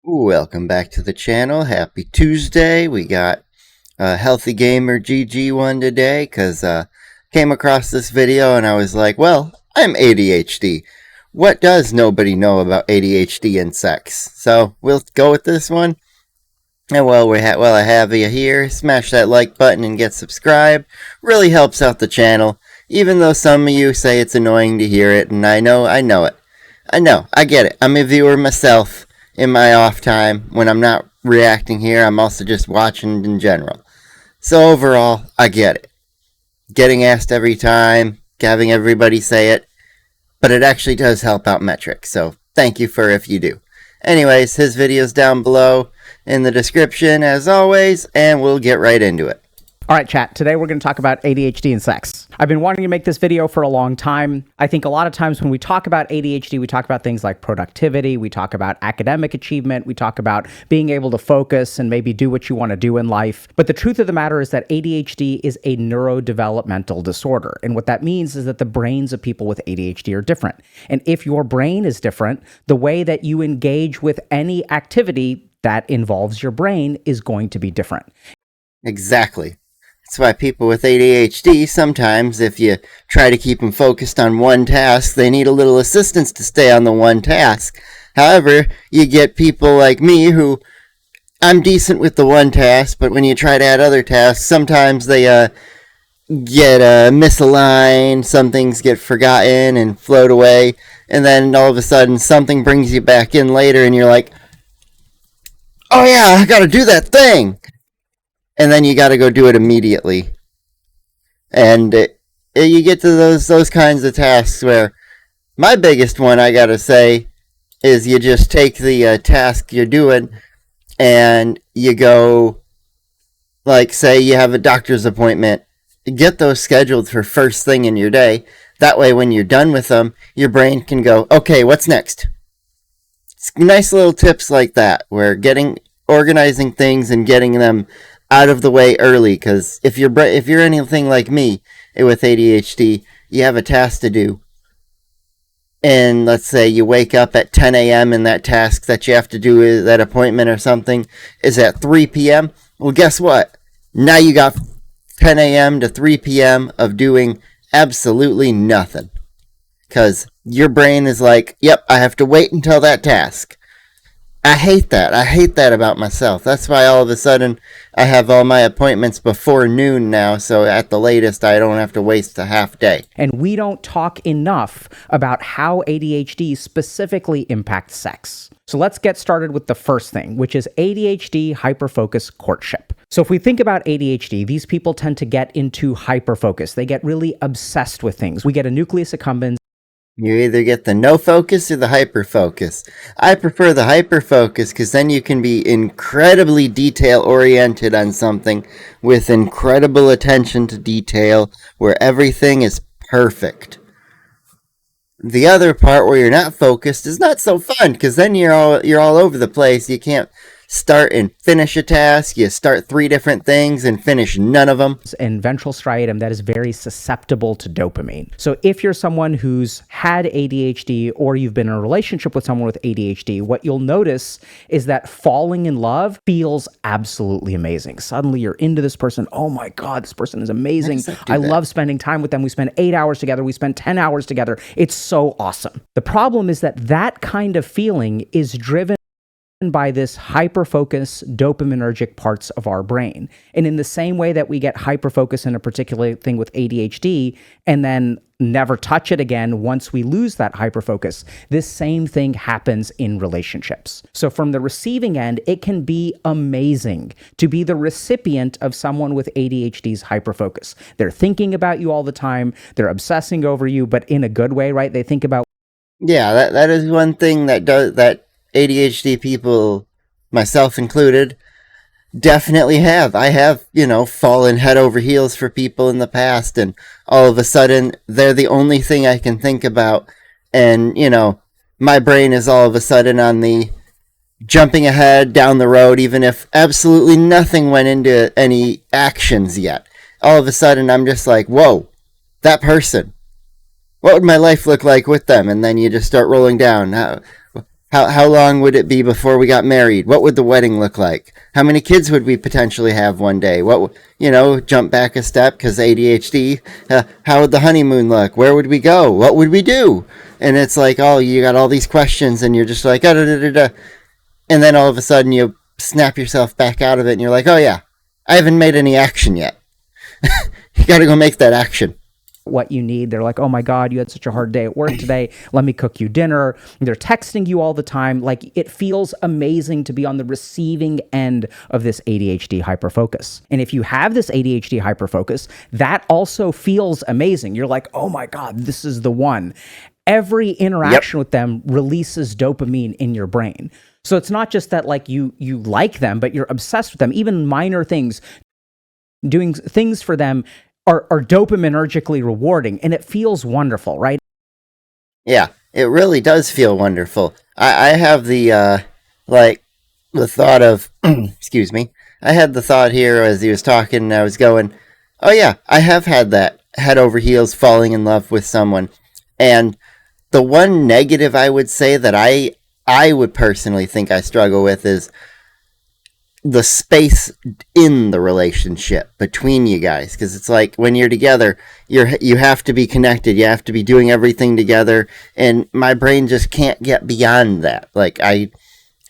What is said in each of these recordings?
Welcome back to the channel. Happy Tuesday. We got a Healthy Gamer GG one today because came across this video and I was like, well, I'm ADHD. What does nobody know about ADHD and sex? So we'll go with this one. And while I have you here, smash that like button and get subscribed. Really helps out the channel, even though some of you say it's annoying to hear it, and I know it. I get it. I'm a viewer myself. In my off time, when I'm not reacting here, I'm also just watching in general. So overall, I get it. Getting asked every time, having everybody say it, but it actually does help out metrics, so thank you for if you do. Anyways, his video's down below in the description as always, and we'll get right into it. All right, chat. Today we're going to talk about ADHD and sex. I've been wanting to make this video for a long time. I think a lot of times when we talk about ADHD, we talk about things like productivity, we talk about academic achievement, we talk about being able to focus and maybe do what you want to do in life. But the truth of the matter is that ADHD is a neurodevelopmental disorder. And what that means is that the brains of people with ADHD are different. And if your brain is different, the way that you engage with any activity that involves your brain is going to be different. Exactly. That's why people with ADHD, sometimes if you try to keep them focused on one task, they need a little assistance to stay on the one task. However, you get people like me who, I'm decent with the one task, but when you try to add other tasks, sometimes they get misaligned, some things get forgotten and float away, and then all of a sudden something brings you back in later and you're like, oh yeah, I gotta do that thing! And then you got to go do it immediately. And you get to those kinds of tasks where my biggest one, I got to say, is you just take the task you're doing and you go, like, say you have a doctor's appointment, get those scheduled for first thing in your day. That way, when you're done with them, your brain can go, okay, what's next? It's nice little tips like that, where organizing things and getting them out of the way early, because if you're anything like me with ADHD, you have a task to do, and let's say you wake up at 10 a.m. and that task that you have to do, that appointment or something, is at 3 p.m. Well, guess what? Now you got 10 a.m. to 3 p.m. of doing absolutely nothing, because your brain is like, yep, I have to wait until that task. I hate that. I hate that about myself. That's why all of a sudden I have all my appointments before noon now, so at the latest I don't have to waste a half day. And we don't talk enough about how ADHD specifically impacts sex. So let's get started with the first thing, which is ADHD hyperfocus courtship. So if we think about ADHD, these people tend to get into hyperfocus. They get really obsessed with things. We get a nucleus accumbens. You either get the no focus or the hyper focus. I prefer the hyper focus because then you can be incredibly detail oriented on something with incredible attention to detail where everything is perfect. The other part where you're not focused is not so fun because then you're all over the place. You can't start and finish a task. You start 3 different things and finish none of them. And ventral striatum that is very susceptible to dopamine. So if you're someone who's had ADHD or you've been in a relationship with someone with ADHD, what you'll notice is that falling in love feels absolutely amazing. Suddenly you're into this person. Oh my God, this person is amazing. I love spending time with them. We spend 8 hours together. We spend 10 hours together. It's so awesome. The problem is that kind of feeling is driven by this hyperfocus dopaminergic parts of our brain. And in the same way that we get hyperfocus in a particular thing with ADHD and then never touch it again once we lose that hyperfocus, this same thing happens in relationships. So from the receiving end, it can be amazing to be the recipient of someone with ADHD's hyperfocus. They're thinking about you all the time. They're obsessing over you, but in a good way, right? They think about... Yeah, that is one thing that ADHD people, myself included, definitely have. I have, fallen head over heels for people in the past, and all of a sudden, they're the only thing I can think about, and, my brain is all of a sudden on the jumping ahead down the road, even if absolutely nothing went into any actions yet. All of a sudden, I'm just like, whoa, that person. What would my life look like with them? And then you just start rolling down. How long would it be before we got married? What would the wedding look like? How many kids would we potentially have one day? Jump back a step because ADHD. How would the honeymoon look? Where would we go? What would we do? And it's like, oh, you got all these questions, and you're just like, da da da da. And then all of a sudden you snap yourself back out of it, and you're like, oh yeah, I haven't made any action yet. You got to go make that action. What you need. They're like, oh my God, you had such a hard day at work today. Let me cook you dinner. They're texting you all the time. Like, it feels amazing to be on the receiving end of this ADHD hyperfocus. And if you have this ADHD hyperfocus, that also feels amazing. You're like, oh my God, this is the one. Every interaction with them releases dopamine in your brain. So it's not just that like you like them, but you're obsessed with them. Even minor things, doing things for them are dopaminergically rewarding, and it feels wonderful, right? Yeah, it really does feel wonderful. I have the thought of excuse me. I had the thought here as he was talking, and I was going, oh yeah, I have had that head over heels falling in love with someone. And the one negative I would say that I would personally think I struggle with is the space in the relationship between you guys, because it's like when you're together, you have to be connected, you have to be doing everything together, and my brain just can't get beyond that. Like I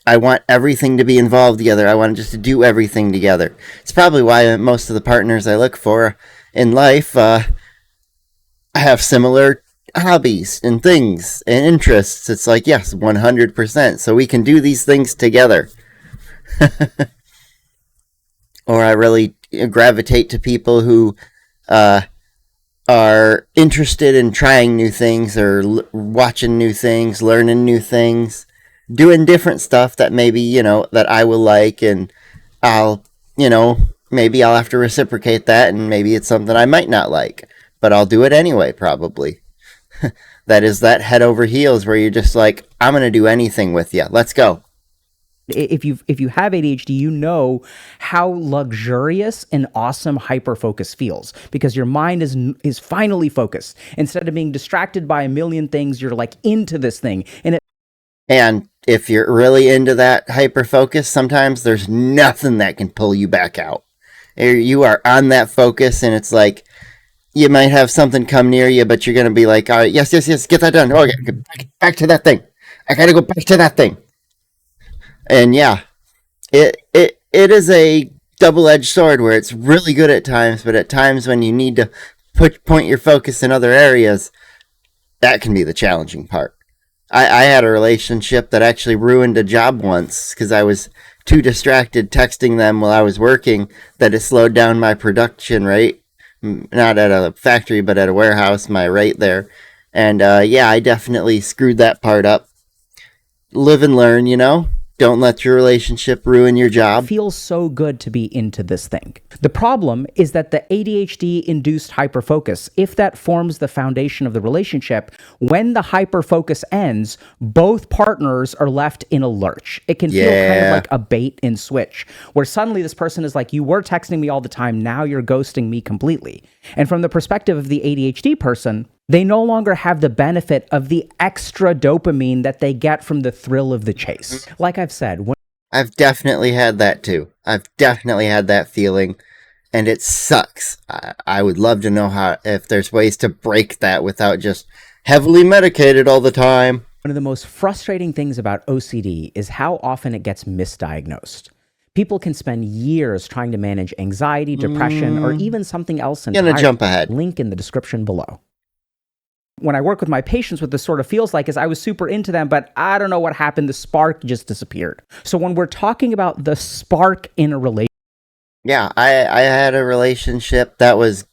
want everything to be involved together. I want just to do everything together. It's probably why most of the partners I look for in life have similar hobbies and things and interests. It's like, yes, 100%, so we can do these things together. Or I really gravitate to people who are interested in trying new things or watching new things, learning new things, doing different stuff that maybe, that I will like, and I'll, maybe I'll have to reciprocate that, and maybe it's something I might not like, but I'll do it anyway, probably. That is that head over heels where you're just like, I'm going to do anything with you. Let's go. If you have ADHD, you know how luxurious and awesome hyperfocus feels, because your mind is finally focused. Instead of being distracted by a million things, you're like into this thing. And if you're really into that hyperfocus, sometimes there's nothing that can pull you back out. You are on that focus, and it's like you might have something come near you, but you're going to be like, all right, yes, get that done. Okay, back to that thing. I got to go back to that thing. And yeah, it is a double-edged sword where it's really good at times, but at times when you need to point your focus in other areas, that can be the challenging part. I had a relationship that actually ruined a job once because I was too distracted texting them while I was working that it slowed down my production rate. Not at a factory, but at a warehouse, my rate there. And yeah, I definitely screwed that part up. Live and learn, Don't let your relationship ruin your job. It feels so good to be into this thing. The problem is that the ADHD-induced hyperfocus, if that forms the foundation of the relationship, when the hyperfocus ends, both partners are left in a lurch. It can feel kind of like a bait and switch, where suddenly this person is like, you were texting me all the time, now you're ghosting me completely. And from the perspective of the ADHD person, they no longer have the benefit of the extra dopamine that they get from the thrill of the chase. Like I've said, I've definitely had that too. I've definitely had that feeling, and it sucks. I would love to know if there's ways to break that without just heavily medicated all the time. One of the most frustrating things about OCD is how often it gets misdiagnosed. People can spend years trying to manage anxiety, depression, or even something else entirely. Gonna jump ahead. Link in the description below. When I work with my patients, what this sort of feels like is I was super into them, but I don't know what happened. The spark just disappeared. So when we're talking about the spark in a relationship. Yeah, I had a relationship that was,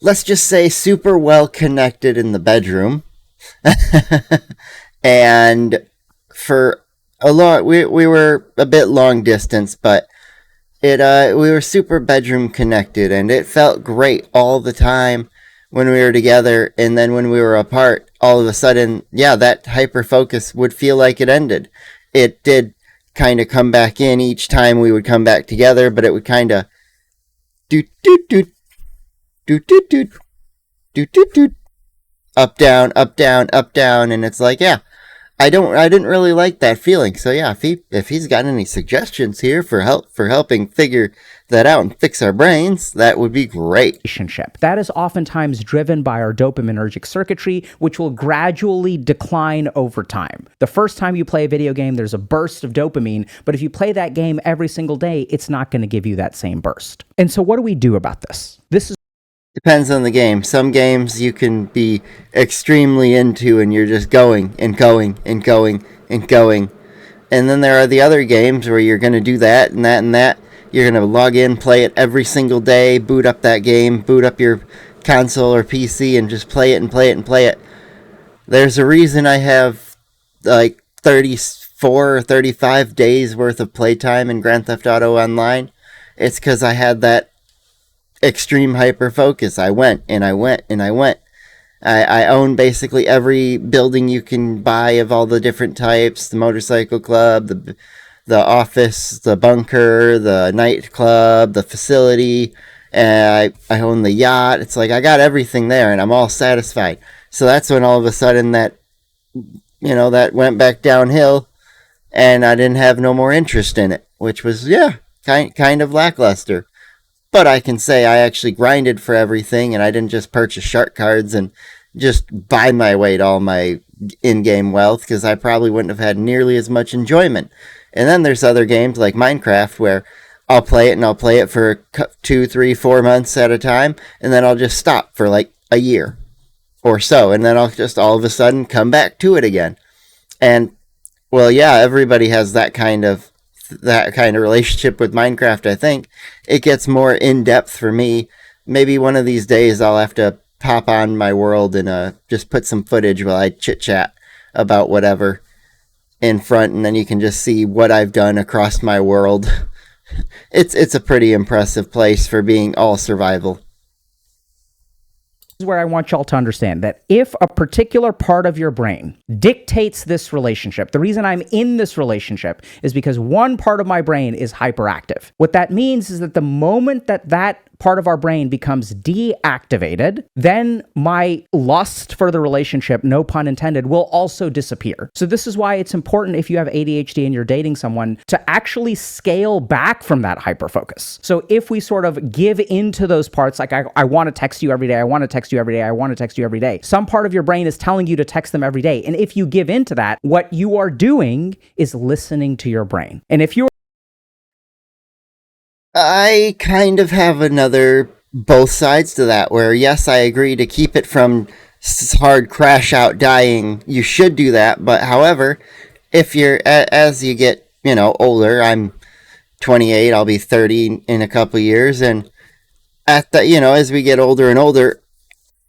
let's just say, super well connected in the bedroom. And for a long, we were a bit long distance, but we were super bedroom connected, and it felt great all the time when we were together. And then when we were apart, all of a sudden, yeah, that hyper focus would feel like it ended. It did kind of come back in each time we would come back together, but it would kind of do do do do do do do do do up down, and it's like, yeah, I didn't really like that feeling. So yeah, if he's got any suggestions here for helping figure that out and fix our brains, that would be great. Relationship. That is oftentimes driven by our dopaminergic circuitry, which will gradually decline over time. The first time you play a video game, there's a burst of dopamine, but if you play that game every single day, it's not going to give you that same burst. And so what do we do about this? This is Depends on the game. Some games you can be extremely into and you're just going and going and going and going. And then there are the other games where you're going to do that and that and that. You're going to log in, play it every single day, boot up that game, boot up your console or PC and just play it and play it and play it. There's a reason I have like 34 or 35 days worth of playtime in Grand Theft Auto Online. It's because I had that extreme hyper focus. I went and I went and I went. I own basically every building you can buy of all the different types: the motorcycle club, the office, the bunker, the nightclub, the facility. And I own the yacht. It's like I got everything there, and I'm all satisfied. So that's when all of a sudden that that went back downhill, and I didn't have no more interest in it, which was kind of lackluster. But I can say I actually grinded for everything, and I didn't just purchase shark cards and just buy my way to all my in-game wealth, because I probably wouldn't have had nearly as much enjoyment. And then there's other games like Minecraft where I'll play it, and I'll play it for 2, 3, 4 months at a time, and then I'll just stop for like a year or so, and then I'll just all of a sudden come back to it again. And, well, yeah, everybody has that kind of relationship with Minecraft. I think it gets more in-depth for me. Maybe one of these days I'll have to pop on my world and just put some footage while I chit-chat about whatever in front, and then you can just see what I've done across my world. It's a pretty impressive place for being all survival. is where I want y'all to understand that if a particular part of your brain dictates this relationship, the reason I'm in this relationship is because one part of my brain is hyperactive. What that means is that the moment that part of our brain becomes deactivated, then my lust for the relationship, no pun intended, will also disappear. So this is why it's important, if you have ADHD and you're dating someone, to actually scale back from that hyperfocus. So if we sort of give into those parts, like I want to text you every day, I want to text you every day, I want to text you every day, some part of your brain is telling you to text them every day. And if you give into that, what you are doing is listening to your brain. And if you I kind of have another both sides to that, where yes, I agree to keep it from hard crash out dying. You should do that, but however, if you're as you get older, I'm 28, I'll be 30 in a couple years, and at the as we get older and older,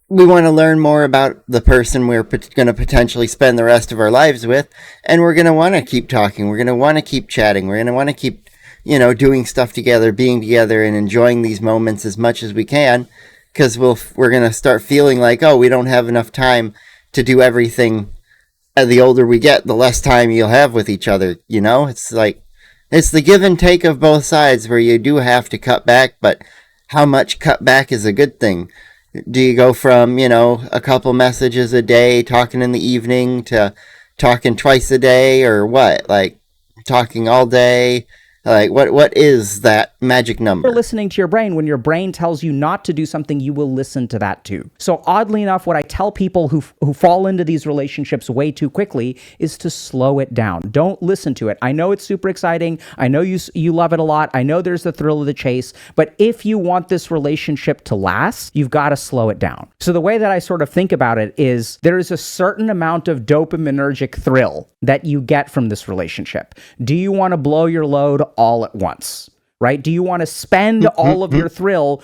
we want to learn more about the person we're going to potentially spend the rest of our lives with, and we're going to want to keep talking. We're going to want to keep chatting. We're going to want to keep doing stuff together, being together, and enjoying these moments as much as we can, because we're going to start feeling like, oh, we don't have enough time to do everything. The older we get, the less time you'll have with each other. It's like, it's the give and take of both sides, where you do have to cut back, but how much cut back is a good thing? Do you go from, a couple messages a day, talking in the evening, to talking twice a day, or what? Like, talking all day? Like, what is that magic number? You're listening to your brain. When your brain tells you not to do something, you will listen to that too. So oddly enough, what I tell people who fall into these relationships way too quickly is to slow it down. Don't listen to it. I know it's super exciting. I know you love it a lot. I know there's the thrill of the chase. But if you want this relationship to last, you've got to slow it down. So the way that I sort of think about it is there is a certain amount of dopaminergic thrill that you get from this relationship. Do you want to blow your load all at once, right? Do you want to spend all of your thrill?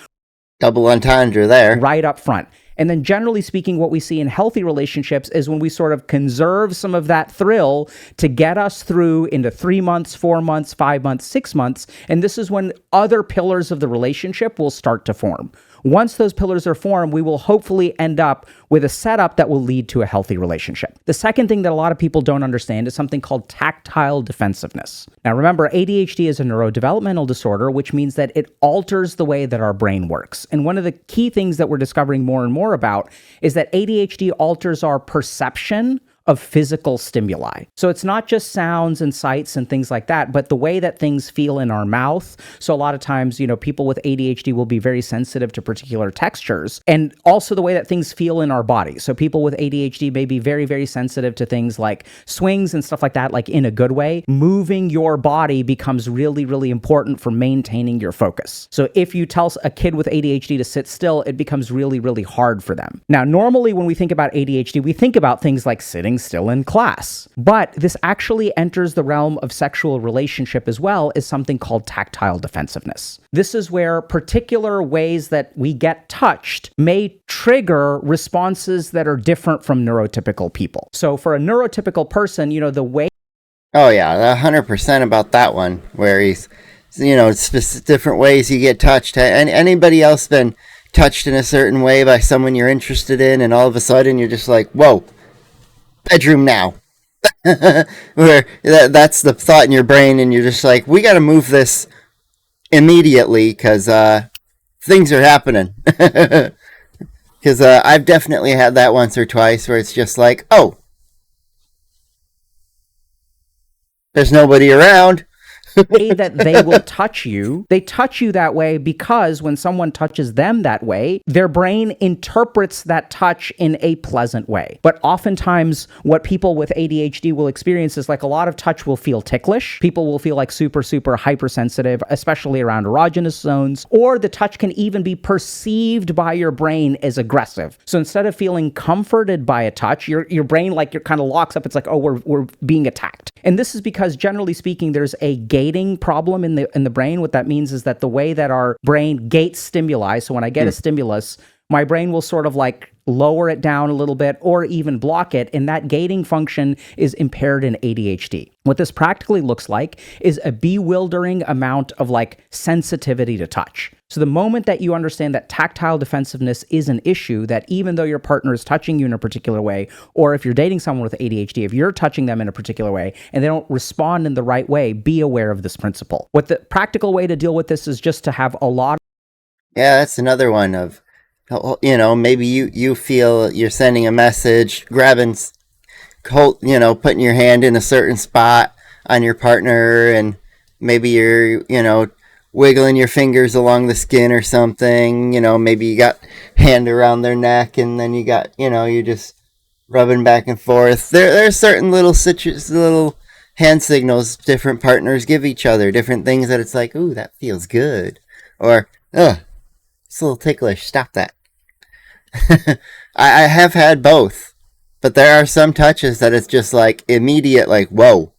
Double entendre there. Right up front. And then generally speaking, what we see in healthy relationships is when we sort of conserve some of that thrill to get us through into 3 months, 4 months, 5 months, 6 months. And this is when other pillars of the relationship will start to form. Once those pillars are formed, we will hopefully end up with a setup that will lead to a healthy relationship. The second thing that a lot of people don't understand is something called tactile defensiveness. Now remember, ADHD is a neurodevelopmental disorder, which means that it alters the way that our brain works. And one of the key things that we're discovering more and more about is that ADHD alters our perception of physical stimuli. So it's not just sounds and sights and things like that, but the way that things feel in our mouth. So a lot of times, people with ADHD will be very sensitive to particular textures, and also the way that things feel in our body. So people with ADHD may be very, very sensitive to things like swings and stuff like that, like in a good way. Moving your body becomes really, really important for maintaining your focus. So if you tell a kid with ADHD to sit still, it becomes really, really hard for them. Now, normally when we think about ADHD, we think about things like sitting still in class, but this actually enters the realm of sexual relationship as well as something called tactile defensiveness. This is where particular ways that we get touched may trigger responses that are different from neurotypical people. So for a neurotypical person, the way... Oh yeah, 100% about that one, where he's, different ways you get touched. And anybody else been touched in a certain way by someone you're interested in, and all of a sudden you're just like, whoa, bedroom now. Where that's the thought in your brain, and you're just like, we got to move this immediately because things are happening. Because I've definitely had that once or twice where it's just like, oh, there's nobody around. way that they will touch you, they touch you that way because when someone touches them that way, their brain interprets that touch in a pleasant way. But oftentimes, what people with ADHD will experience is like a lot of touch will feel ticklish. People will feel like super, super hypersensitive, especially around erogenous zones, or the touch can even be perceived by your brain as aggressive. So instead of feeling comforted by a touch, your brain kind of locks up. It's like, oh, we're being attacked. And this is because generally speaking, there's a gating problem in the brain. What that means is that the way that our brain gates stimuli, so when I get a stimulus, my brain will sort of like lower it down a little bit or even block it, and that gating function is impaired in ADHD. What this practically looks like is a bewildering amount of like sensitivity to touch. So the moment that you understand that tactile defensiveness is an issue, that even though your partner is touching you in a particular way, or if you're dating someone with ADHD, if you're touching them in a particular way and they don't respond in the right way, be aware of this principle. What the practical way to deal with this is just to have a lot. Yeah, that's another one of, maybe you feel you're sending a message, grabbing, putting your hand in a certain spot on your partner, and maybe you're, wiggling your fingers along the skin or something, maybe you got hand around their neck, and then you got, you're just rubbing back and forth. There are certain little hand signals different partners give each other, different things that it's like, ooh, that feels good. Or, ugh, it's a little ticklish, stop that. I have had both, but there are some touches that it's just like immediate, like, whoa,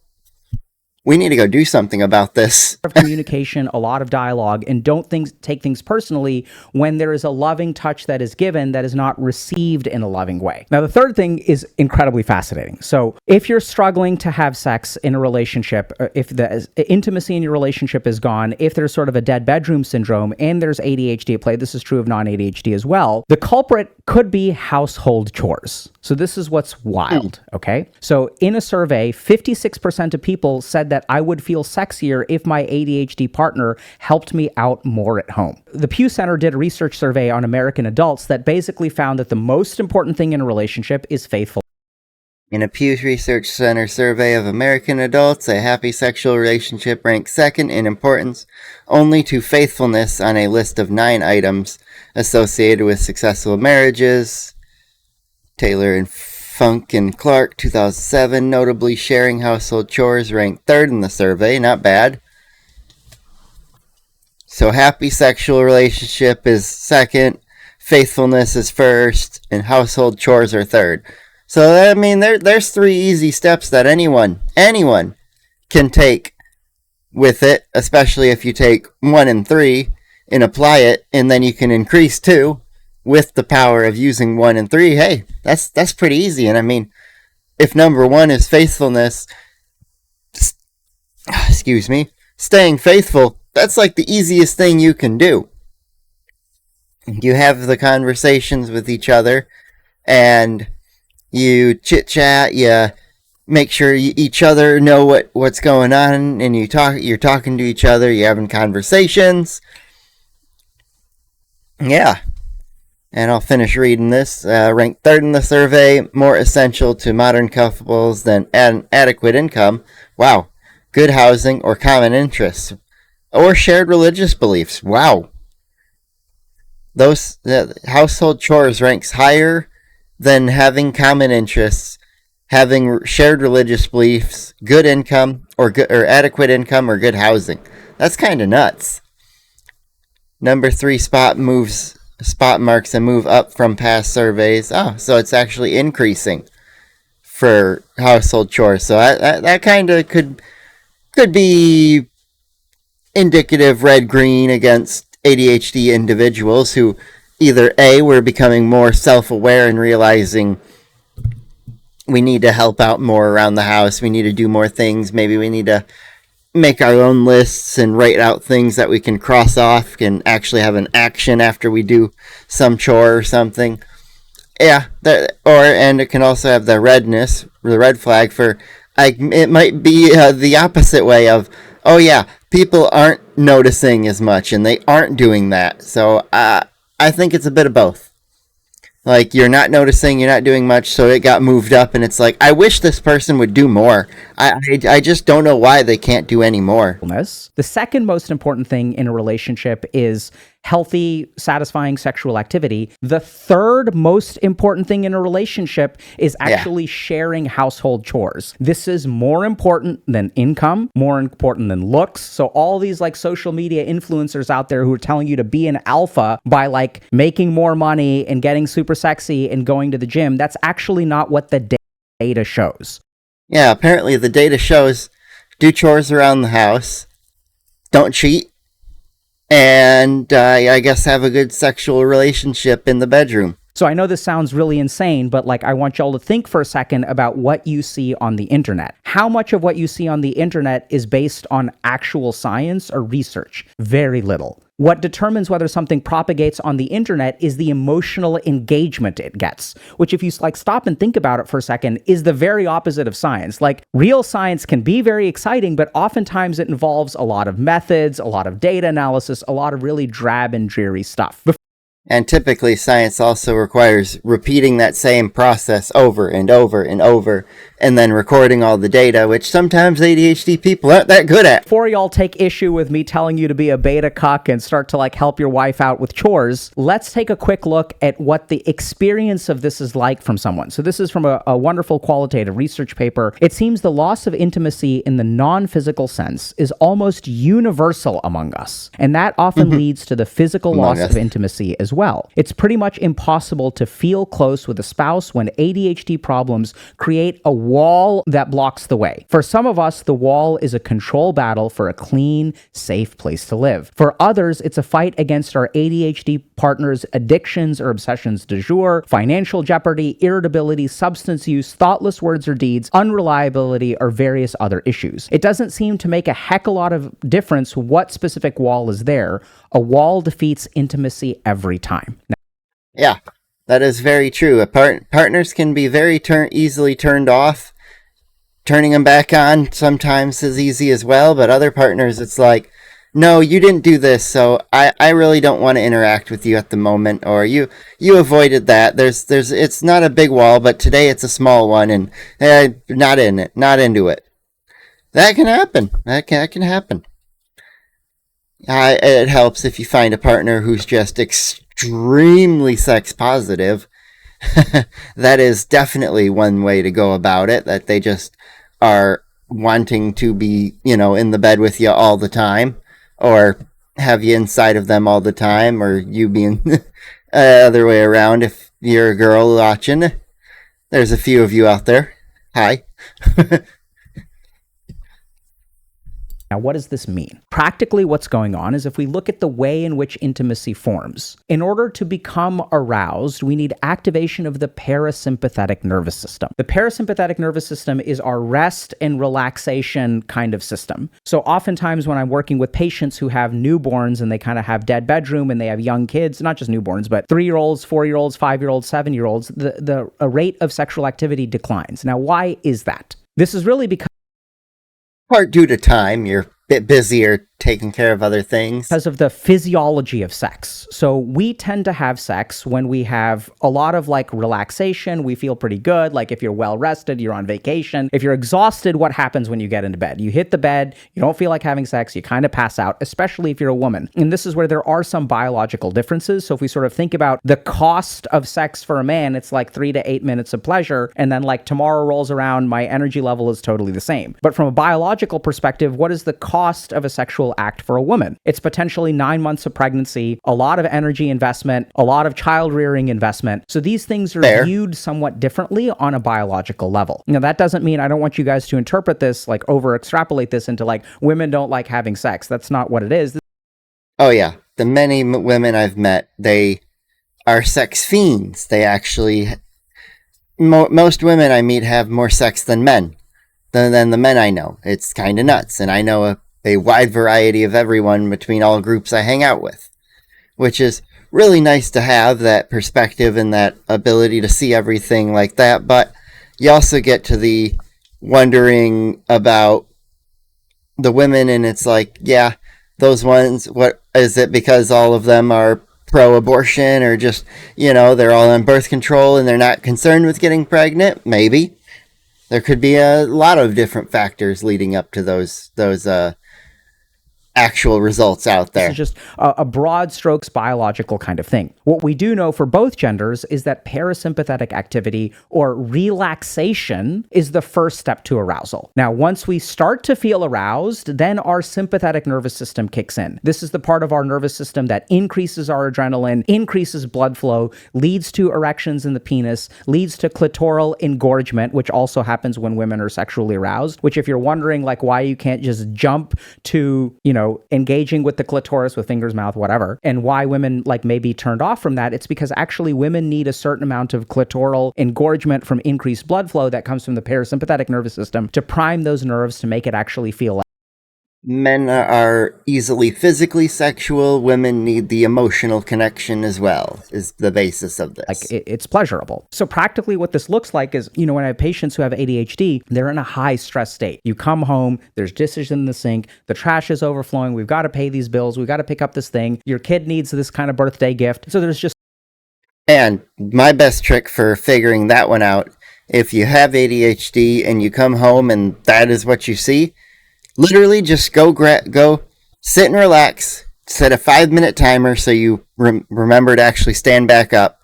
we need to go do something about this. Of communication, a lot of dialogue, and don't take things personally when there is a loving touch that is given that is not received in a loving way. Now, the third thing is incredibly fascinating. So if you're struggling to have sex in a relationship, if the intimacy in your relationship is gone, if there's sort of a dead bedroom syndrome and there's ADHD at play, this is true of non-ADHD as well, the culprit could be household chores. So this is what's wild, okay? So in a survey, 56% of people said that I would feel sexier if my ADHD partner helped me out more at home. The Pew Center did a research survey on American adults that basically found that the most important thing in a relationship is faithfulness. In a Pew Research Center survey of American adults, a happy sexual relationship ranks second in importance only to faithfulness on a list of 9 items associated with successful marriages. Taylor and Funk and Clark, 2007, notably sharing household chores ranked third in the survey. Not bad. So happy sexual relationship is second, faithfulness is first, and household chores are third. So, I mean, there's 3 easy steps that anyone can take with it, especially if you take 1 and 3 and apply it, and then you can increase 2 with the power of using 1 and 3. Hey, that's pretty easy. And I mean, if number 1 is faithfulness, staying faithful, that's like the easiest thing you can do. You have the conversations with each other, and you chit-chat, you make sure each other know what's going on, and you're talking to each other, you're having conversations. Yeah. And I'll finish reading this. Ranked third in the survey, more essential to modern couples than an adequate income. Wow. Good housing or common interests. Or shared religious beliefs. Wow. Those household chores ranks higher than having common interests, having shared religious beliefs, good income or adequate income or good housing. That's kind of nuts. Number 3 spot marks a move up from past surveys. Oh, so it's actually increasing for household chores. So that kind of could be indicative red green against ADHD individuals who either A, were becoming more self-aware and realizing we need to help out more around the house, we need to do more things, maybe we need to make our own lists and write out things that we can cross off and actually have an action after we do some chore or something. Yeah, and it can also have the red flag for, it might be the opposite way of, oh yeah, people aren't noticing as much and they aren't doing that. So I think it's a bit of both. Like, you're not noticing, you're not doing much, so it got moved up, and it's like, I wish this person would do more. I just don't know why they can't do any more. The second most important thing in a relationship is healthy, satisfying sexual activity. The third most important thing in a relationship is actually sharing household chores. This is more important than income, more important than looks. So all these like social media influencers out there who are telling you to be an alpha by like making more money and getting super sexy and going to the gym, that's actually not what the data shows. Yeah, apparently the data shows do chores around the house, don't cheat, and I guess have a good sexual relationship in the bedroom. So I know this sounds really insane, but like I want y'all to think for a second about what you see on the internet. How much of what you see on the internet is based on actual science or research? Very little. What determines whether something propagates on the internet is the emotional engagement it gets, which if you like stop and think about it for a second, is the very opposite of science. Like real science can be very exciting, but oftentimes it involves a lot of methods, a lot of data analysis, a lot of really drab and dreary stuff. And typically, science also requires repeating that same process over and over and over, and then recording all the data, which sometimes ADHD people aren't that good at. Before y'all take issue with me telling you to be a beta cuck and start to like help your wife out with chores, let's take a quick look at what the experience of this is like from someone. So this is from a wonderful qualitative research paper. It seems the loss of intimacy in the non-physical sense is almost universal among us, and that often leads to the physical loss of intimacy as well. It's pretty much impossible to feel close with a spouse when ADHD problems create a wall that blocks the way. For some of us, the wall is a control battle for a clean, safe place to live. For others, it's a fight against our ADHD partner's addictions or obsessions du jour, financial jeopardy, irritability, substance use, thoughtless words or deeds, unreliability, or various other issues. It doesn't seem to make a heck of a lot of difference what specific wall is there. A wall defeats intimacy every time. Yeah, that is very true. Partners can be very easily turned off. Turning them back on sometimes is easy as well, but other partners, it's like, no, you didn't do this, so I really don't want to interact with you at the moment, or you avoided that. It's not a big wall, but today it's a small one, and not into it. That can happen. That can happen. It helps if you find a partner who's just extremely sex positive. That is definitely one way to go about it, that they just are wanting to be, in the bed with you all the time, or have you inside of them all the time, or you being the other way around if you're a girl watching. There's a few of you out there. Hi. Now, what does this mean? Practically, what's going on is if we look at the way in which intimacy forms, in order to become aroused, we need activation of the parasympathetic nervous system. The parasympathetic nervous system is our rest and relaxation kind of system. So oftentimes when I'm working with patients who have newborns and they kind of have dead bedroom and they have young kids, not just newborns, but 3-year-olds, 4-year-olds, 5-year-olds, 7-year-olds, the rate of sexual activity declines. Now, why is that? This is really because part due to time. You're a bit busier taking care of other things? Because of the physiology of sex. So we tend to have sex when we have a lot of like relaxation. We feel pretty good. Like if you're well rested, you're on vacation. If you're exhausted, what happens when you get into bed? You hit the bed, you don't feel like having sex, you kind of pass out, especially if you're a woman. And this is where there are some biological differences. So if we sort of think about the cost of sex for a man, it's like 3 to 8 minutes of pleasure. And then like tomorrow rolls around, my energy level is totally the same. But from a biological perspective, what is the cost of a sexual act for a woman? It's potentially 9 months of pregnancy, a lot of energy investment, a lot of child rearing investment. So these things are viewed somewhat differently on a biological level. Now, that doesn't mean I don't want you guys to interpret this, like over extrapolate this into like women don't like having sex. That's not what it is. Oh, yeah. The many women I've met, they are sex fiends. They actually, most women I meet have more sex than men, than the men I know. It's kind of nuts. And I know a wide variety of everyone between all groups I hang out with, which is really nice to have that perspective and that ability to see everything like that. But you also get to the wondering about the women, and it's like, yeah, those ones, what is it, because all of them are pro-abortion, or just, they're all on birth control and they're not concerned with getting pregnant? Maybe. There could be a lot of different factors leading up to those actual results out there. This is just a broad strokes biological kind of thing. What we do know for both genders is that parasympathetic activity or relaxation is the first step to arousal. Now, once we start to feel aroused, then our sympathetic nervous system kicks in. This is the part of our nervous system that increases our adrenaline, increases blood flow, leads to erections in the penis, leads to clitoral engorgement, which also happens when women are sexually aroused, which if you're wondering like why you can't just jump to, engaging with the clitoris with fingers, mouth, whatever, and why women like may be turned off from that, it's because actually women need a certain amount of clitoral engorgement from increased blood flow that comes from the parasympathetic nervous system to prime those nerves to make it actually feel. Men are easily physically sexual. Women need the emotional connection as well, is the basis of this. Like it's pleasurable. So practically what this looks like is, when I have patients who have ADHD, they're in a high stress state. You come home, there's dishes in the sink, the trash is overflowing, we've got to pay these bills, we've got to pick up this thing, your kid needs this kind of birthday gift. So there's just... And my best trick for figuring that one out, if you have ADHD and you come home and that is what you see, literally just go sit and relax, set a 5-minute timer so you remember to actually stand back up.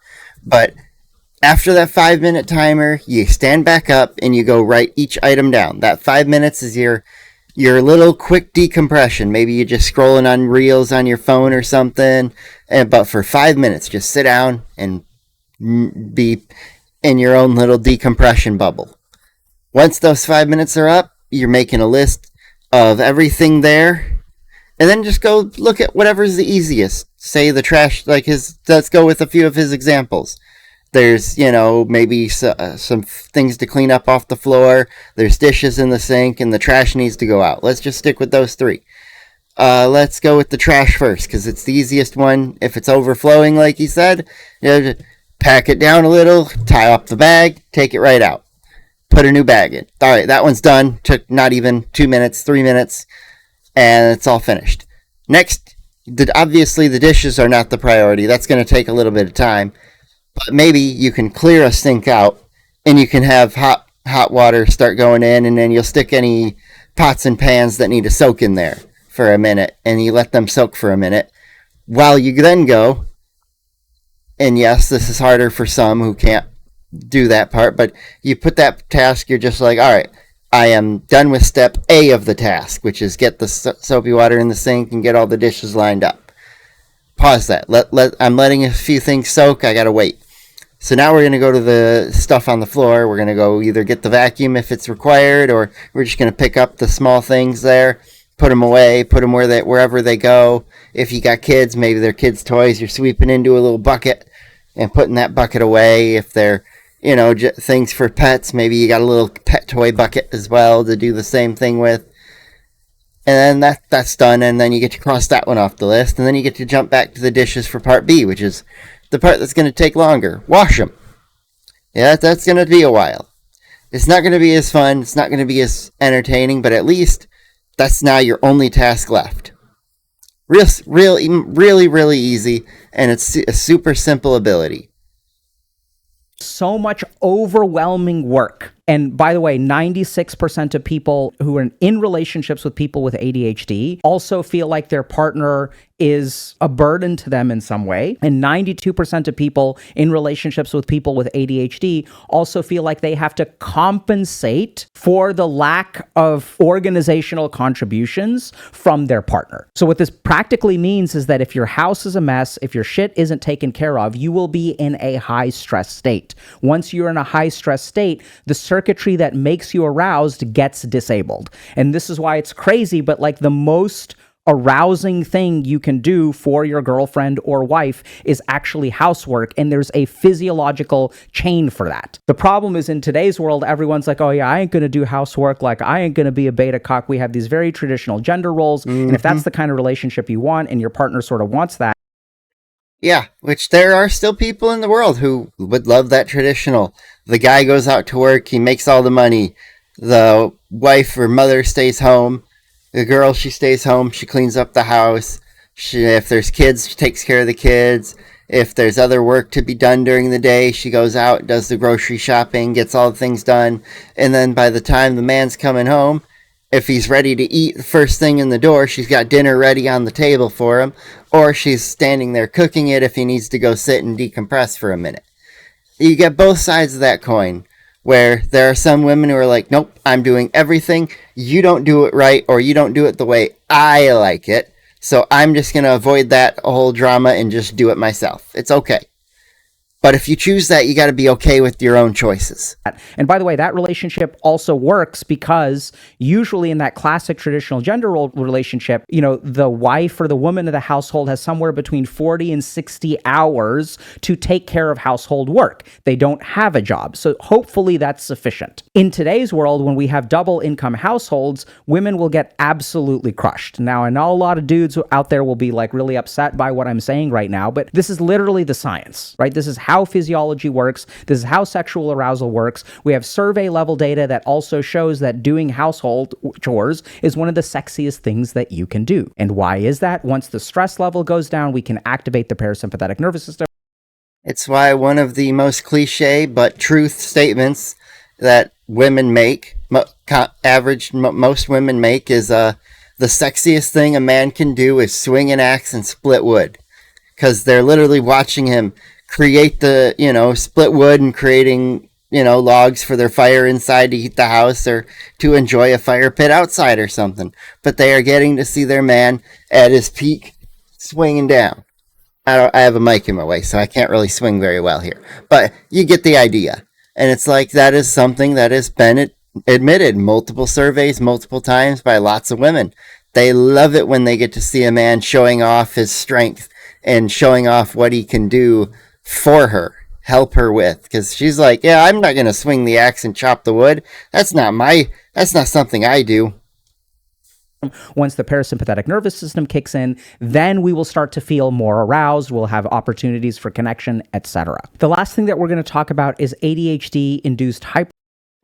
But after that 5-minute timer, you stand back up and you go write each item down. That 5 minutes is your little quick decompression. Maybe you're just scrolling on reels on your phone or something. But for 5 minutes, just sit down and be in your own little decompression bubble. Once those 5 minutes are up, you're making a list of everything there, and then just go look at whatever's the easiest. Say the trash, let's go with a few of his examples. There's, maybe some things to clean up off the floor. There's dishes in the sink, and the trash needs to go out. Let's just stick with those three. Let's go with the trash first, because it's the easiest one. If it's overflowing, like he said, just pack it down a little, tie up the bag, take it right out. Put a new bag in. All right, that one's done. Took not even 2 minutes, 3 minutes, and it's all finished. Next, obviously the dishes are not the priority. That's going to take a little bit of time. But maybe you can clear a sink out, and you can have hot water start going in, and then you'll stick any pots and pans that need to soak in there for a minute, and you let them soak for a minute. While you then go, and yes, this is harder for some who can't do that part, but you put that task, you're just like, all right, I am done with step A of the task, which is get the soapy water in the sink and get all the dishes lined up. Pause that. I'm letting a few things soak. I gotta wait. So now we're gonna go to the stuff on the floor. We're gonna go either get the vacuum if it's required, or we're just gonna pick up the small things there, put them away, put them wherever they go. If you got kids, maybe their kids' toys, you're sweeping into a little bucket and putting that bucket away. If they're things for pets, maybe you got a little pet toy bucket as well to do the same thing with. And then that's done, and then you get to cross that one off the list, and then you get to jump back to the dishes for part B, which is the part that's going to take longer. Wash them. Yeah, that's going to be a while. It's not going to be as fun, it's not going to be as entertaining, but at least that's now your only task left. Really easy, and it's a super simple ability. So much overwhelming work. And by the way, 96% of people who are in relationships with people with ADHD also feel like their partner is a burden to them in some way. And 92% of people in relationships with people with ADHD also feel like they have to compensate for the lack of organizational contributions from their partner. So what this practically means is that if your house is a mess, if your shit isn't taken care of, you will be in a high stress state. Once you're in a high stress state, the circuitry that makes you aroused gets disabled. And this is why it's crazy, but like the most arousing thing you can do for your girlfriend or wife is actually housework, and there's a physiological chain for that. The problem is in today's world, everyone's like, oh yeah, I ain't gonna do housework, like I ain't gonna be a beta cock. We have these very traditional gender roles, and if that's the kind of relationship you want and your partner sort of wants that, yeah, which there are still people in the world who would love that traditional. The guy goes out to work, he makes all the money. The wife or mother stays home. The girl, she stays home, she cleans up the house. If there's kids, she takes care of the kids. If there's other work to be done during the day, she goes out, does the grocery shopping, gets all the things done. And then by the time the man's coming home, if he's ready to eat the first thing in the door, she's got dinner ready on the table for him, or she's standing there cooking it if he needs to go sit and decompress for a minute. You get both sides of that coin, where there are some women who are like, nope, I'm doing everything, you don't do it right, or you don't do it the way I like it, so I'm just going to avoid that whole drama and just do it myself. It's okay. But if you choose that, you got to be okay with your own choices. And by the way, that relationship also works because usually in that classic traditional gender role relationship, you know, the wife or the woman of the household has somewhere between 40 and 60 hours to take care of household work. They don't have a job. So hopefully that's sufficient. In today's world, when we have double income households, women will get absolutely crushed. Now, I know a lot of dudes out there will be like really upset by what I'm saying right now, but this is literally the science, right? This is how physiology works. This is how sexual arousal works. We have survey level data that also shows that doing household chores is one of the sexiest things that you can do. And why is that? Once the stress level goes down, we can activate the parasympathetic nervous system. It's why one of the most cliche but truth statements that women make, most women make, is the sexiest thing a man can do is swing an axe and split wood. Because they're literally watching him create the, split wood and creating, logs for their fire inside to heat the house or to enjoy a fire pit outside or something. But they are getting to see their man at his peak swinging down. I have a mic in my way, so I can't really swing very well here. But you get the idea. And it's like that is something that has been admitted multiple surveys, multiple times by lots of women. They love it when they get to see a man showing off his strength and showing off what he can do for her, help her with. Because she's like, yeah, I'm not going to swing the axe and chop the wood. That's not something I do. Once the parasympathetic nervous system kicks in, then we will start to feel more aroused. We'll have opportunities for connection, etc. The last thing that we're going to talk about is ADHD-induced hyper.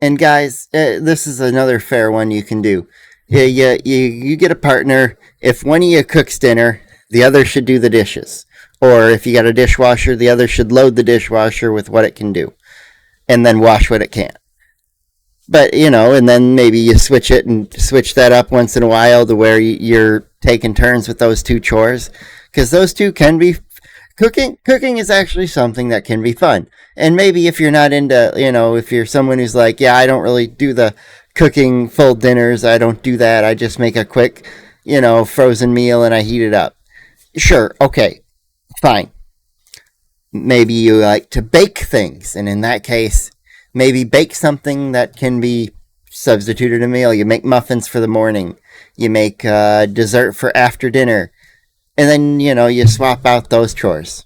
And guys, this is another fair one you can do. You get a partner. If one of you cooks dinner, the other should do the dishes. Or if you got a dishwasher, the other should load the dishwasher with what it can do. And then wash what it can't. But, and then maybe you switch that up once in a while to where you're taking turns with those two chores. Because those two can be, cooking is actually something that can be fun. And maybe if you're not into, if you're someone who's like, yeah, I don't really do the cooking full dinners, I don't do that, I just make a quick, frozen meal and I heat it up. Sure, okay, fine. Maybe you like to bake things, and in that case, maybe bake something that can be substituted a meal. You make muffins for the morning. You make dessert for after dinner. And then, you swap out those chores.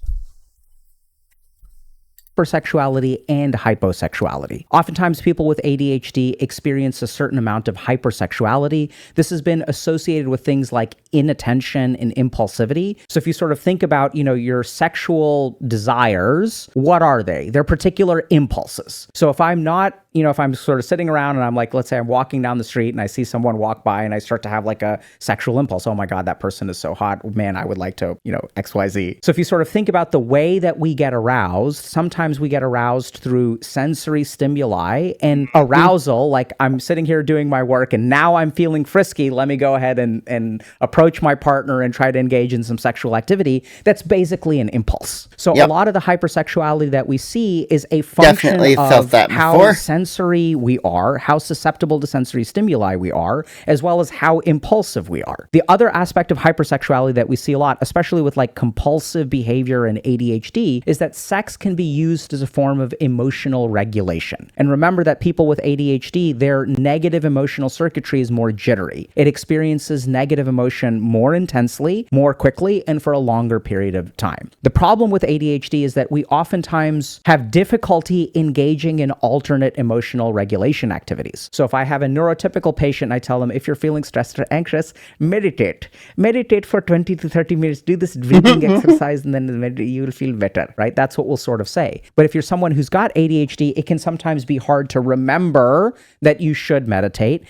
Hypersexuality and hyposexuality. Oftentimes people with ADHD experience a certain amount of hypersexuality. This has been associated with things like inattention and impulsivity. So if you sort of think about, your sexual desires, what are they? They're particular impulses. So if I'm not if I'm sort of sitting around and I'm like, let's say I'm walking down the street and I see someone walk by and I start to have like a sexual impulse. Oh my God, that person is so hot. Man, I would like to, XYZ. So if you sort of think about the way that we get aroused, sometimes we get aroused through sensory stimuli and arousal. Like I'm sitting here doing my work and now I'm feeling frisky. Let me go ahead and approach my partner and try to engage in some sexual activity. That's basically an impulse. So a lot of the hypersexuality that we see is a function of how sensory we are, how susceptible to sensory stimuli we are, as well as how impulsive we are. The other aspect of hypersexuality that we see a lot, especially with like compulsive behavior and ADHD, is that sex can be used as a form of emotional regulation. And remember that people with ADHD, their negative emotional circuitry is more jittery. It experiences negative emotion more intensely, more quickly, and for a longer period of time. The problem with ADHD is that we oftentimes have difficulty engaging in alternate emotional regulation activities. So if I have a neurotypical patient, I tell them, if you're feeling stressed or anxious, meditate. Meditate for 20 to 30 minutes. Do this breathing exercise and then you will feel better, right? That's what we'll sort of say. But if you're someone who's got ADHD, it can sometimes be hard to remember that you should meditate.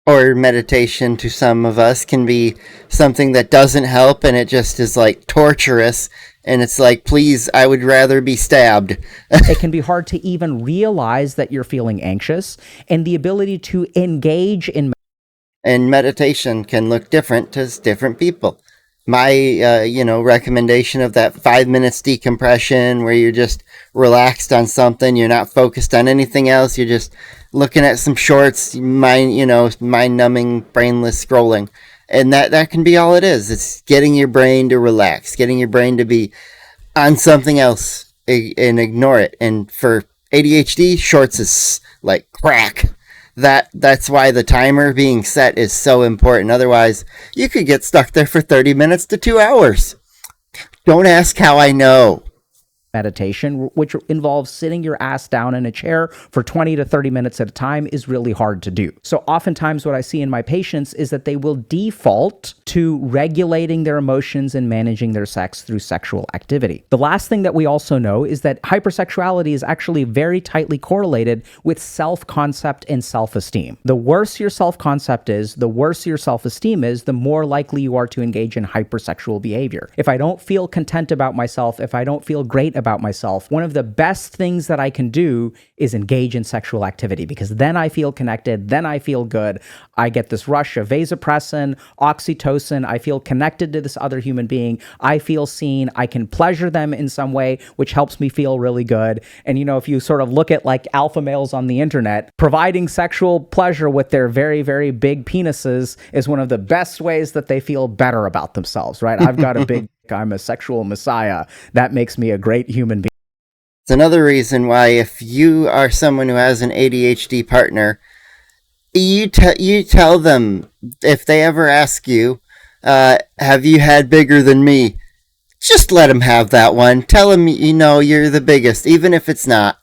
Or meditation to some of us can be something that doesn't help, and it just is like torturous. And it's like, please, I would rather be stabbed. It can be hard to even realize that you're feeling anxious, and the ability to engage in and meditation can look different to different people. My, recommendation of that 5 minutes decompression where you're just relaxed on something, you're not focused on anything else, you're just looking at some shorts, mind-numbing, brainless scrolling. And that can be all it is. It's getting your brain to relax, getting your brain to be on something else and ignore it. And for ADHD, shorts is like crack. That's why the timer being set is so important. Otherwise, you could get stuck there for 30 minutes to 2 hours. Don't ask how I know. Meditation, which involves sitting your ass down in a chair for 20 to 30 minutes at a time, is really hard to do. So oftentimes what I see in my patients is that they will default to regulating their emotions and managing their sex through sexual activity. The last thing that we also know is that hypersexuality is actually very tightly correlated with self-concept and self-esteem. The worse your self-concept is, the worse your self-esteem is, the more likely you are to engage in hypersexual behavior. If I don't feel content about myself, if I don't feel great about myself, one of the best things that I can do is engage in sexual activity, because then I feel connected, then I feel good. I get this rush of vasopressin, oxytocin, I feel connected to this other human being, I feel seen, I can pleasure them in some way, which helps me feel really good. And if you sort of look at like alpha males on the internet, providing sexual pleasure with their very, very big penises is one of the best ways that they feel better about themselves, right? I've got a big I'm a sexual messiah. That makes me a great human being. It's another reason why if you are someone who has an ADHD partner, you tell them, if they ever ask you, have you had bigger than me? Just let them have that one. Tell them you're the biggest, even if it's not.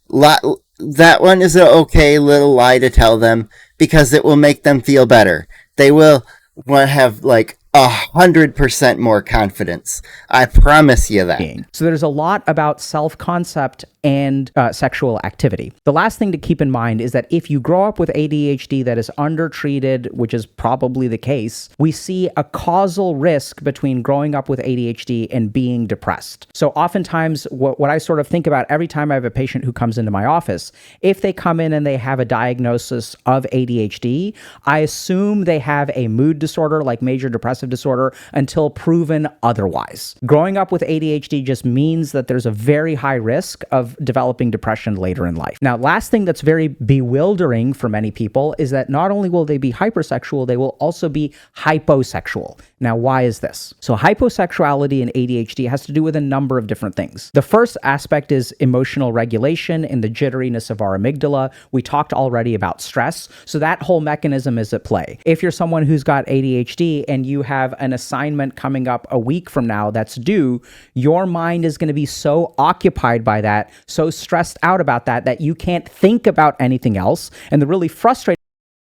That one is an okay little lie to tell them, because it will make them feel better. They will want to have like 100% more confidence. I promise you that. So there's a lot about self-concept and sexual activity. The last thing to keep in mind is that if you grow up with ADHD that is undertreated, which is probably the case, we see a causal risk between growing up with ADHD and being depressed. So oftentimes what I sort of think about every time I have a patient who comes into my office, if they come in and they have a diagnosis of ADHD, I assume they have a mood disorder like major depressive disorder until proven otherwise. Growing up with ADHD just means that there's a very high risk of developing depression later in life. Now, last thing that's very bewildering for many people is that not only will they be hypersexual, they will also be hyposexual. Now, why is this? So hyposexuality and ADHD has to do with a number of different things. The first aspect is emotional regulation and the jitteriness of our amygdala. We talked already about stress. So that whole mechanism is at play. If you're someone who's got ADHD and you have an assignment coming up a week from now that's due, your mind is going to be so occupied by that, so stressed out about that you can't think about anything else. And the really frustrating...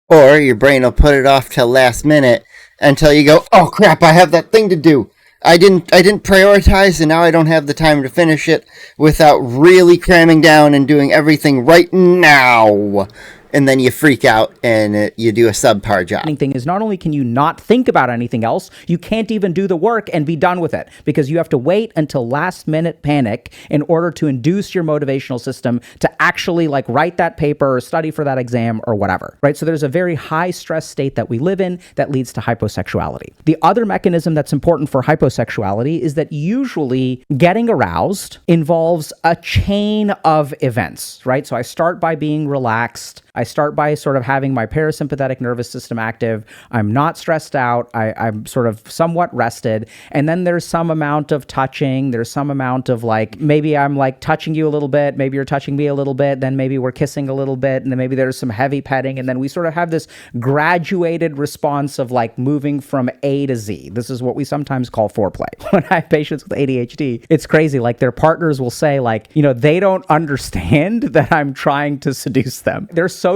Or your brain will put it off till last minute until you go, oh crap, I have that thing to do. I didn't prioritize, and now I don't have the time to finish it without really cramming down and doing everything right now. And then you freak out and you do a subpar job. Thing is, not only can you not think about anything else, you can't even do the work and be done with it, because you have to wait until last minute panic in order to induce your motivational system to actually like write that paper or study for that exam or whatever, right? So there's a very high stress state that we live in that leads to hyposexuality. The other mechanism that's important for hyposexuality is that usually getting aroused involves a chain of events, right? So I start by being relaxed. I start by sort of having my parasympathetic nervous system active. I'm not stressed out. I'm sort of somewhat rested. And then there's some amount of touching. There's some amount of like, maybe I'm like touching you a little bit. Maybe you're touching me a little bit. Then maybe we're kissing a little bit. And then maybe there's some heavy petting. And then we sort of have this graduated response of like moving from A to Z. This is what we sometimes call foreplay. When I have patients with ADHD, it's crazy. Like their partners will say like, you know, they don't understand that I'm trying to seduce them. They're so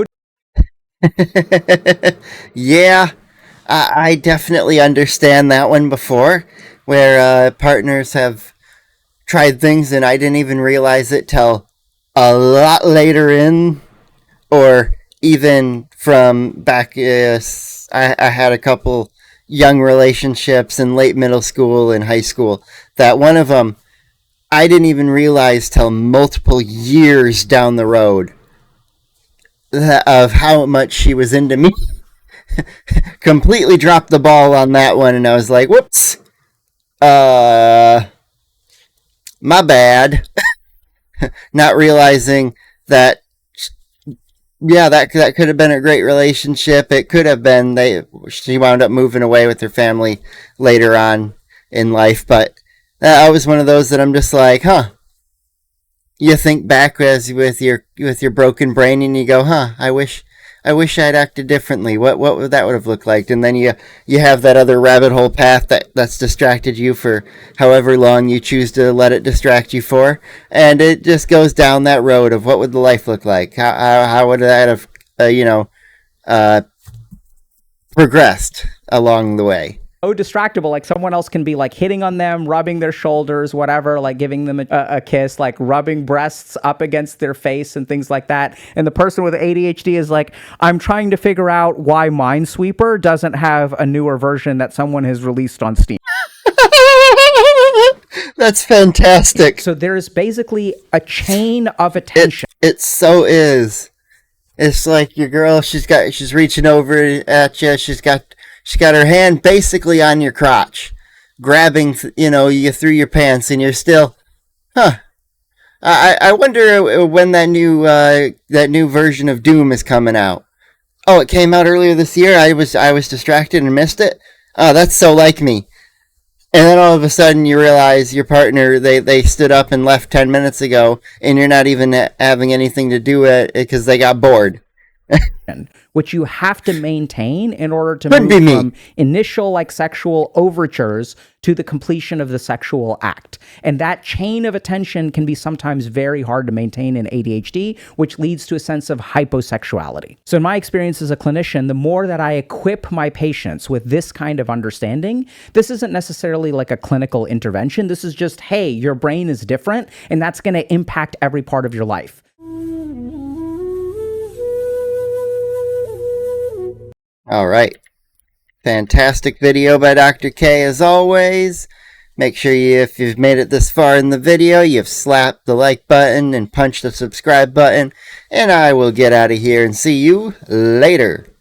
Yeah, I definitely understand that one before, where partners have tried things and I didn't even realize it till a lot later in, or even from back. I had a couple young relationships in late middle school and high school. That one of them I didn't even realize till multiple years down the road of how much she was into me. Completely dropped the ball on that one, and I was like, whoops, my bad. Not realizing that, yeah, that could have been a great relationship. It could have been. She wound up moving away with her family later on in life, but I was one of those that I'm just like, huh. You think back as with your broken brain, and you go, huh, I wish I'd acted differently. What would that would have looked like? And then you have that other rabbit hole path that's distracted you for however long you choose to let it distract you for, and it just goes down that road of what would the life look like? How would that have progressed along the way? so distractible. Like someone else can be like hitting on them, rubbing their shoulders, whatever, like giving them a kiss, like rubbing breasts up against their face and things like that. And the person with ADHD is like, I'm trying to figure out why Minesweeper doesn't have a newer version that someone has released on Steam. That's fantastic. So there's basically a chain of attention. It so is. It's like your girl, she's reaching over at you, she's got her hand basically on your crotch, grabbing, you through your pants, and you're still, huh. I wonder when that new version of Doom is coming out. Oh, it came out earlier this year. I was distracted and missed it. Oh, that's so like me. And then all of a sudden you realize your partner, they stood up and left 10 minutes ago, and you're not even having anything to do with it because they got bored. Which you have to maintain in order to move from initial like sexual overtures to the completion of the sexual act. And that chain of attention can be sometimes very hard to maintain in ADHD, which leads to a sense of hyposexuality. So in my experience as a clinician, the more that I equip my patients with this kind of understanding, this isn't necessarily like a clinical intervention. This is just, hey, your brain is different, and that's going to impact every part of your life. All right. Fantastic video by Dr. K as always. Make sure if you've made it this far in the video, you've slapped the like button and punched the subscribe button. And I will get out of here and see you later.